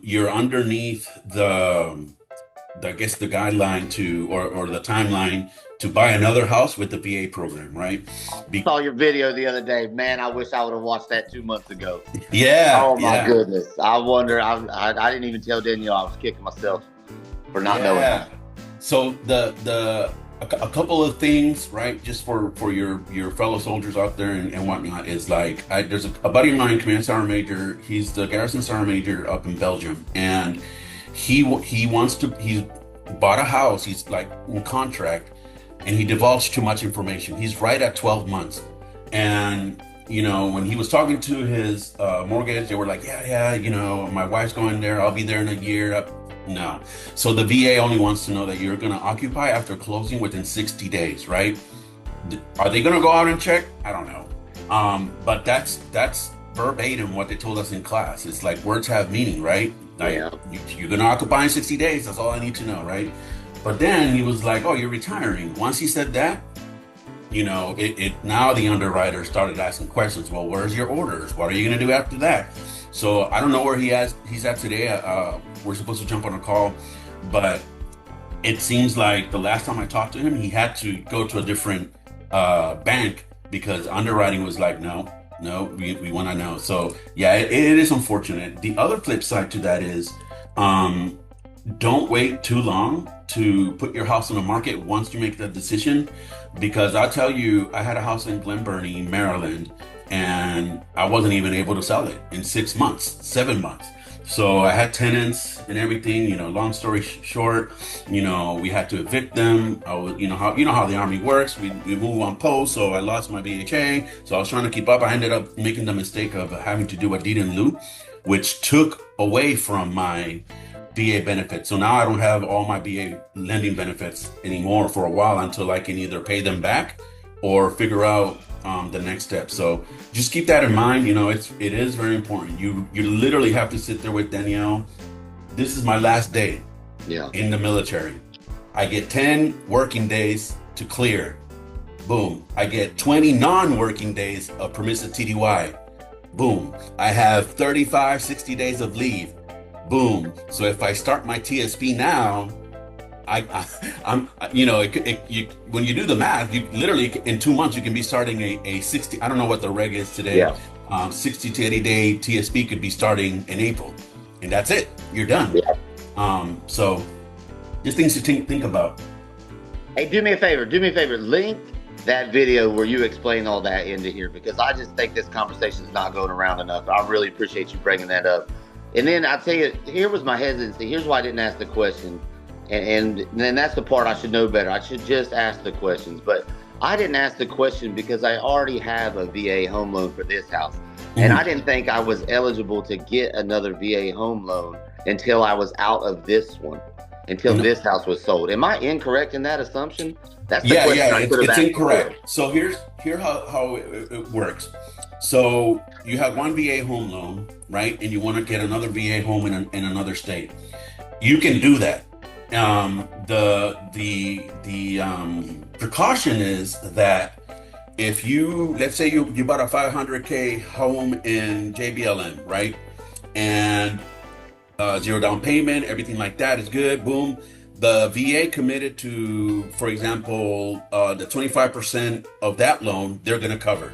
you're underneath I guess the guideline to or the timeline to buy another house with the VA program, right? Be Saw your video the other day. Man, I wish I would have watched that 2 months ago. yeah, Oh my yeah, goodness. I wonder. I didn't even tell Danielle. I was kicking myself for not knowing yeah. that. So a couple of things, right? Just for your fellow soldiers out there and whatnot is like there's a buddy of mine, Command Sergeant Major. He's the Garrison Sergeant Major up in Belgium, and he's bought a house. He's like in contract, and he divulged too much information. He's right at 12 months, and when he was talking to his mortgage, they were like, yeah, my wife's going there. I'll be there in a year. No. So the VA only wants to know that you're going to occupy after closing within 60 days, right? Are they going to go out and check? I don't know. But that's verbatim what they told us in class. It's like words have meaning, right? Like Yeah. you're going to occupy in 60 days. That's all I need to know, right? But then he was like, oh, you're retiring. Once he said that, it now the underwriter started asking questions. Well, where's your orders? What are you going to do after that? So I don't know where he's at today. We're supposed to jump on a call, but it seems like the last time I talked to him, he had to go to a different bank because underwriting was like, no, we want to know. So yeah, it is unfortunate. The other flip side to that is, don't wait too long to put your house on the market once you make that decision. Because I'll tell you, I had a house in Glen Burnie, Maryland, and I wasn't even able to sell it in 6 months, 7 months. So I had tenants and everything, long story short, we had to evict them. I was, how the Army works. We move on post. So I lost my BHA. So I was trying to keep up. I ended up making the mistake of having to do a deed in lieu, which took away from my VA benefits. So now I don't have all my VA lending benefits anymore for a while until I can either pay them back or figure out the next step. So just keep that in mind. It is very important. You literally have to sit there with Danielle. This is my last day Yeah. in the military. I get 10 working days to clear. Boom. I get 20 non-working days of permissive TDY. Boom. I have 35, 60 days of leave. Boom. So if I start my TSP now, I'm when you do the math, you literally in 2 months you can be starting a 60. I don't know what the reg is today. Yeah. 60 to 80 day TSP could be starting in April, and that's it. You're done. Yeah. So just things to think about. Hey, do me a favor. Do me a favor. Link that video where you explain all that into here, because I just think this conversation is not going around enough. I really appreciate you bringing that up. And then I tell you, here was my hesitancy. Here's why I didn't ask the question. And then that's the part I should know better. I should just ask the questions. But I didn't ask the question because I already have a VA home loan for this house. And I didn't think I was eligible to get another VA home loan until I was out of this one, until this house was sold. Am I incorrect in that assumption? That's the question I could have it's asked incorrect. before. So here's how it works. So you have one VA home loan, right? And you want to get another VA home in another state. You can do that. The precaution is that if let's say you bought a 500K home in JBLM, right? And zero down payment, everything like that is good. Boom. The VA committed to, for example, the 25% of that loan, they're going to cover.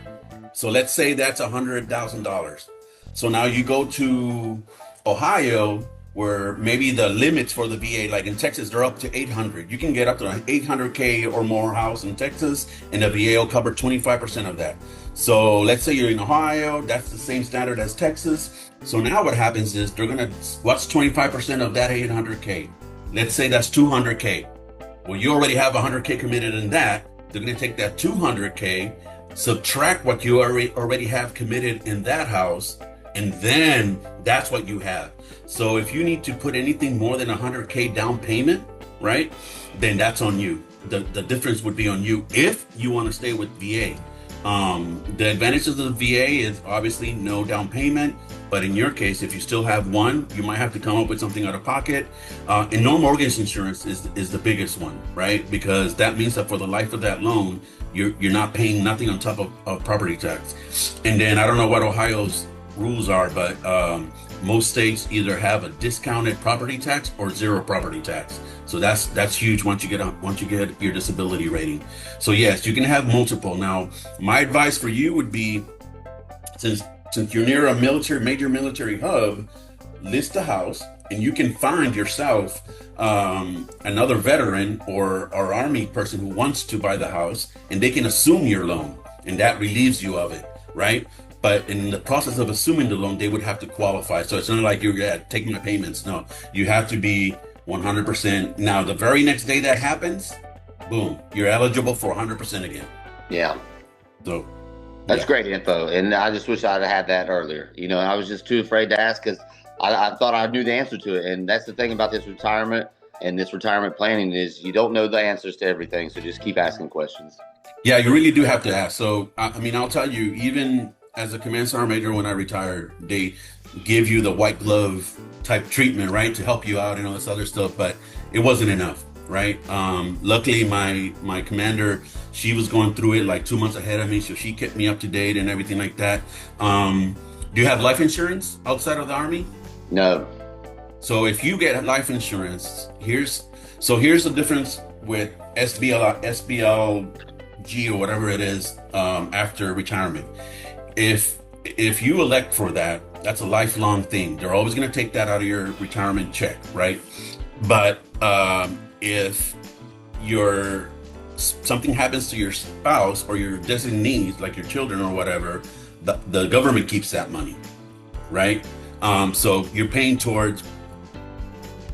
So let's say that's $100,000. So now you go to Ohio, where maybe the limits for the VA, like in Texas, they're up to 800. You can get up to an 800K or more house in Texas, and the VA will cover 25% of that. So let's say you're in Ohio, that's the same standard as Texas. So now what happens is what's 25% of that 800K? Let's say that's 200K. Well, you already have 100K committed in that. They're going to take that 200K, subtract what you already have committed in that house, and then that's what you have. So if you need to put anything more than 100K down payment, right, then that's on you. The difference would be on you if you want to stay with VA. The advantages of the VA is obviously no down payment, but in your case, if you still have one, you might have to come up with something out of pocket. And no mortgage insurance is the biggest one, right? Because that means that for the life of that loan, you're not paying nothing on top of property tax. And then I don't know what Ohio's rules are, but most states either have a discounted property tax or zero property tax. So that's huge once you get your disability rating. So yes, you can have multiple. Now, my advice for you would be, since you're near a major military hub, list a house, and you can find yourself another veteran or army person who wants to buy the house, and they can assume your loan, and that relieves you of it, right? But in the process of assuming the loan, they would have to qualify. So it's not like you're taking the payments. No, you have to be 100%. Now, the very next day that happens, boom, you're eligible for 100% again. Yeah. So that's great info. And I just wish I'd have had that earlier. I was just too afraid to ask because I thought I knew the answer to it. And that's the thing about this retirement and this retirement planning is you don't know the answers to everything. So just keep asking questions. Yeah, you really do have to ask. So, I mean, I'll tell you, even as a command sergeant major, when I retired, they give you the white glove type treatment, right, to help you out and all this other stuff, but it wasn't enough, right? Luckily, my commander, she was going through it like 2 months ahead of me, so she kept me up to date and everything like that. Do you have life insurance outside of the Army? No. So if you get life insurance, here's the difference with SBL G or whatever it is after retirement. If you elect for that, that's a lifelong thing. They're always going to take that out of your retirement check, right? But if something happens to your spouse or your designees, like your children or whatever, the government keeps that money, right? So you're paying towards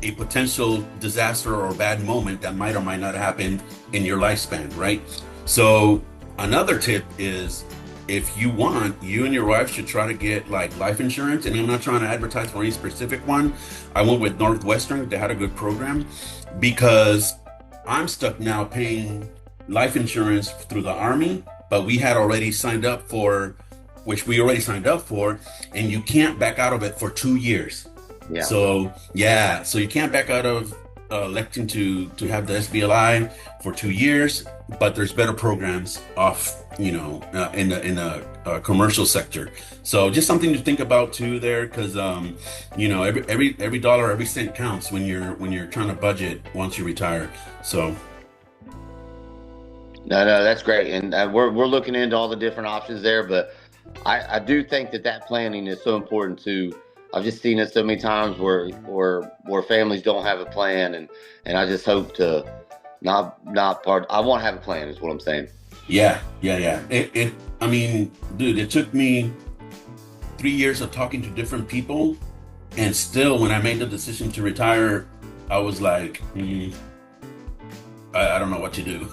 a potential disaster or bad moment that might or might not happen in your lifespan, right? So another tip is, if you want, you and your wife should try to get like life insurance. And I'm not trying to advertise for any specific one. I went with Northwestern. They had a good program, because I'm stuck now paying life insurance through the Army, but we had already signed up for, and you can't back out of it for 2 years. Yeah. So you can't back out of electing to have the SBLI for 2 years, but there's better programs off, in the commercial sector. So just something to think about too there, because every dollar, every cent counts when you're trying to budget once you retire. So. No, that's great, and we're looking into all the different options there, but I do think that planning is so important too. I've just seen it so many times where families don't have a plan, and I just hope to I want to have a plan, is what I'm saying. Yeah. I mean, dude, it took me 3 years of talking to different people, and still, when I made the decision to retire, I was like, I don't know what to do.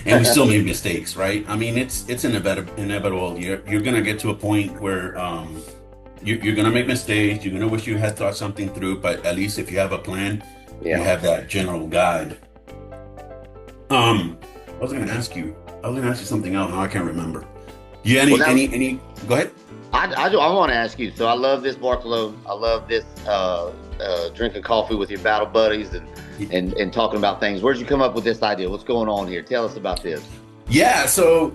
And we still made mistakes, right? I mean, it's inevitable. You're gonna get to a point where you're gonna make mistakes. You're gonna wish you had thought something through, but at least if you have a plan, you have that general guide. I was gonna ask you something else. Now I can't remember. You any? Go ahead. I want to ask you. So I love this Bartolo. I love this drinking coffee with your battle buddies and talking about things. Where'd you come up with this idea? What's going on here? Tell us about this. Yeah. So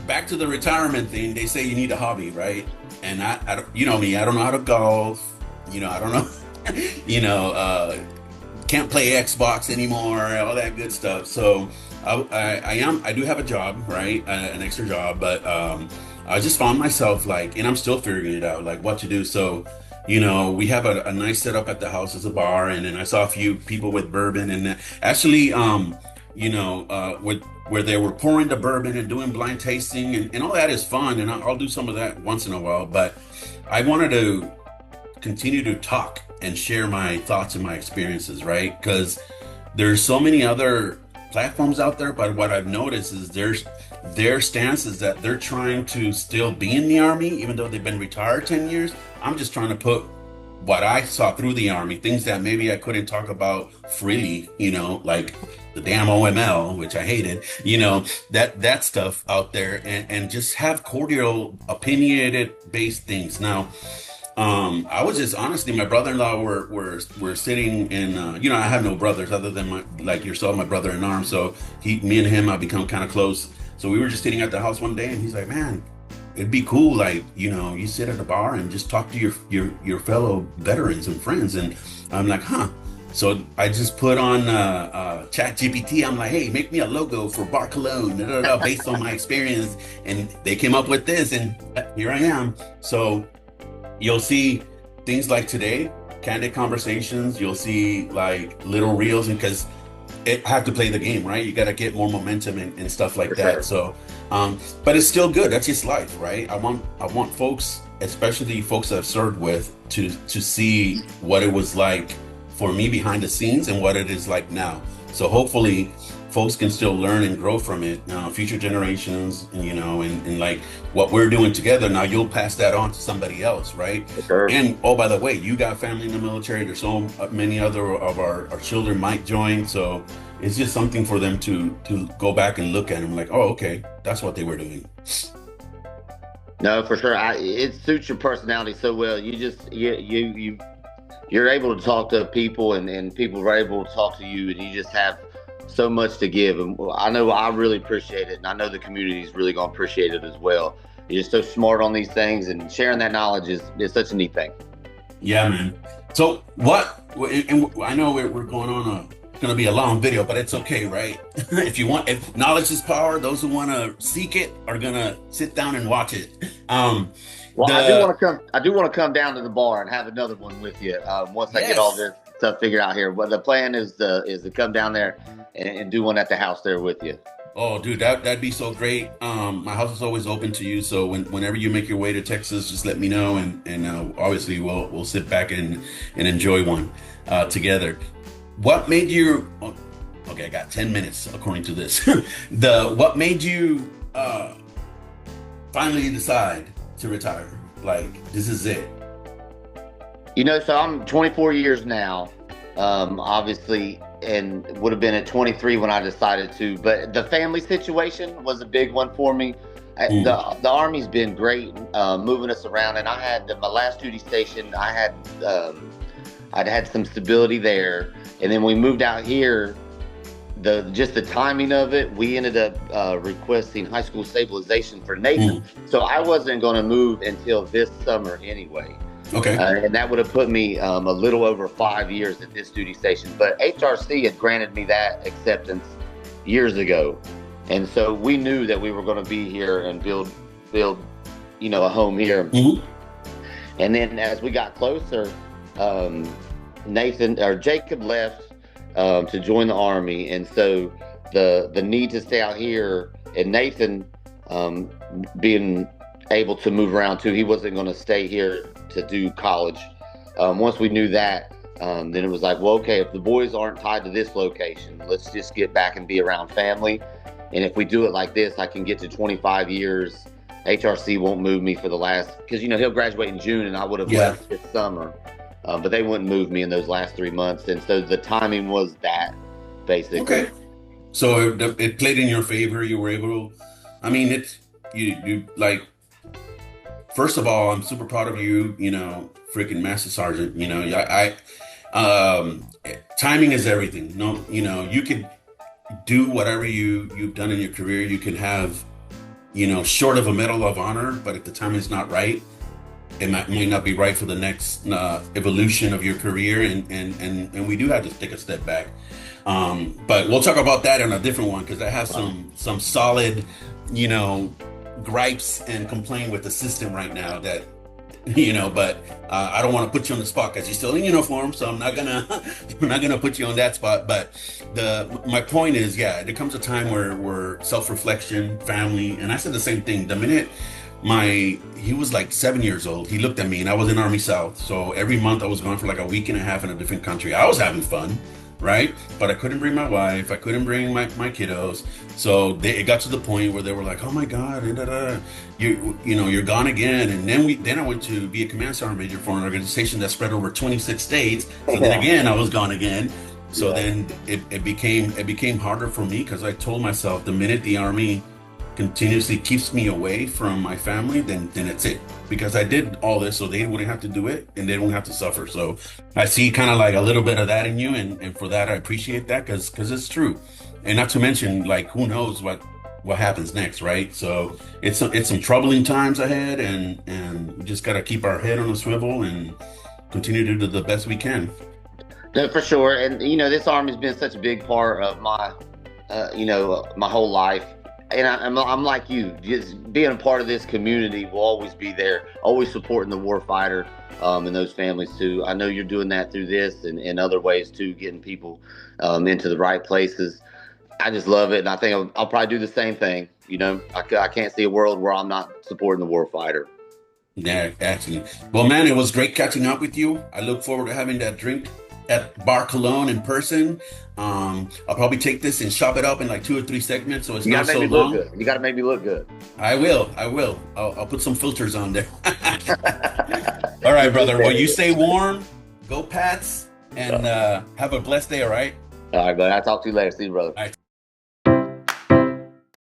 back to the retirement thing. They say you need a hobby, right? And I you know me. I don't know how to golf. I don't know. Can't play Xbox anymore. All that good stuff. So I do have a job, right? An extra job, but I just found myself and I'm still figuring it out, like what to do. So, we have a nice setup at the house as a bar, and then I saw a few people with bourbon, and actually, where they were pouring the bourbon and doing blind tasting, and all that is fun, and I'll do some of that once in a while. But I wanted to continue to talk and share my thoughts and my experiences, right? Because there's so many other platforms out there, but what I've noticed is their stance is that they're trying to still be in the Army, even though they've been retired 10 years. I'm just trying to put what I saw through the Army, things that maybe I couldn't talk about freely, like the damn OML, which I hated, that stuff out there, and just have cordial, opinionated based things. Now, I was just, honestly, my brother-in-law were sitting in, I have no brothers other than like yourself, my brother in arms. So me and him, I've become kind of close. So we were just sitting at the house one day, and he's like, man, it'd be cool, like, you sit at a bar and just talk to your fellow veterans and friends. And I'm like, huh. So I just put on Chat GPT. I'm like, hey, make me a logo for Bar Cologne, da, da, da, based on my experience. And they came up with this, and here I am. So you'll see things like today, candid conversations. You'll see like little reels, and because it have to play the game, right? You got to get more momentum and stuff like For that. sure. So, but it's still good. That's just life, right? I want folks, especially folks that I've served with, to see what it was like for me behind the scenes and what it is like now. So hopefully folks can still learn and grow from it. Future generations, and like what we're doing together. Now you'll pass that on to somebody else, right? For sure. And oh, by the way, you got family in the military. There's so many other of our children might join. So it's just something for them to go back and look at them like, oh, okay, that's what they were doing. No, for sure. It suits your personality so well. You're able to talk to people, and people are able to talk to you, and you just have so much to give. And I know I really appreciate it, and I know the community is really going to appreciate it as well. You're just so smart on these things, and sharing that knowledge is such a neat thing. Yeah, man. So and I know we're going on going to be a long video, but it's okay, right? If knowledge is power, those who want to seek it are going to sit down and watch it. Well, I do want to come. I do want to come down to the bar and have another one with you once I get all Yes. this stuff figured out here. But the plan is to come down there and do one at the house there with you. Oh, dude, that'd be so great. My house is always open to you, so whenever you make your way to Texas, just let me know, and obviously we'll sit back and enjoy one together. What made you? Oh, okay, I got 10 minutes according to this. What made you finally decide to retire? Like, this is it. So I'm 24 years now, obviously, and would have been at 23 when I decided to. But the family situation was a big one for me. The Army's been great, moving us around, and I had my last duty station. I'd had some stability there, and then we moved out here. The timing of it, we ended up requesting high school stabilization for Nathan. So I wasn't going to move until this summer anyway. Okay. And that would have put me a little over 5 years at this duty station. But HRC had granted me that acceptance years ago. And so we knew that we were going to be here and build a home here. And then as we got closer, Jacob left to join the Army, and so the need to stay out here, and Nathan being able to move around too, he wasn't going to stay here to do college. Once we knew that, then it was like, well, okay, if the boys aren't tied to this location, let's just get back and be around family. And if we do it like this, I can get to 25 years. HRC won't move me for the last, because he'll graduate in June, and I would have left this summer. But they wouldn't move me in those last 3 months. And so the timing was that, basically. Okay. So it played in your favor. You were able to, I mean, you like, first of all, I'm super proud of you, freaking Master Sergeant. Timing is everything. No, you can do whatever you've done in your career. You can have, short of a Medal of Honor, but if the time is not right, it may not be right for the next evolution of your career, and we do have to take a step back. But we'll talk about that on a different one, because I have some solid, gripes and complain with the system right now that, but I don't want to put you on the spot because you're still in uniform, so I'm not gonna put you on that spot. But my point is, there comes a time where self-reflection, family, and I said the same thing. The minute he was like 7 years old, he looked at me, and I was in Army South, so every month I was gone for like a week and a half in a different country. I was having fun, right? But I couldn't bring my wife, I couldn't bring my kiddos. So it got to the point where they were like, oh my God, you're gone again. And then I went to be a command sergeant major for an organization that spread over 26 states. So then again, I was gone again. So then it became harder for me, because I told myself, the minute the Army continuously keeps me away from my family, then it's it, because I did all this so they wouldn't have to do it and they don't have to suffer. So I see kind of like a little bit of that in you, and for that I appreciate that, because it's true. And not to mention, like, who knows what what happens next, right? So it's some troubling times ahead, and we just got to keep our head on a swivel and continue to do the best we can. No, for sure. And this Army's been such a big part of my, my whole life. And I'm like you, just being a part of this community will always be there, always supporting the war fighter, and those families too. I know you're doing that through this and other ways too, getting people into the right places. I just love it, and I think I'll probably do the same thing. I can't see a world where I'm not supporting the war fighter. Yeah, actually. Well, man, it was great catching up with you. I look forward to having that drink at Bar Cologne in person. I'll probably take this and chop it up in like 2 or 3 segments, so it's You not gotta so make me look long. good. You gotta make me look good. I will. I will. I'll put some filters on there. All right, brother. Well, you stay warm. Go Pats, and have a blessed day. All right. All right, buddy. I'll talk to you later. See you, brother. All right.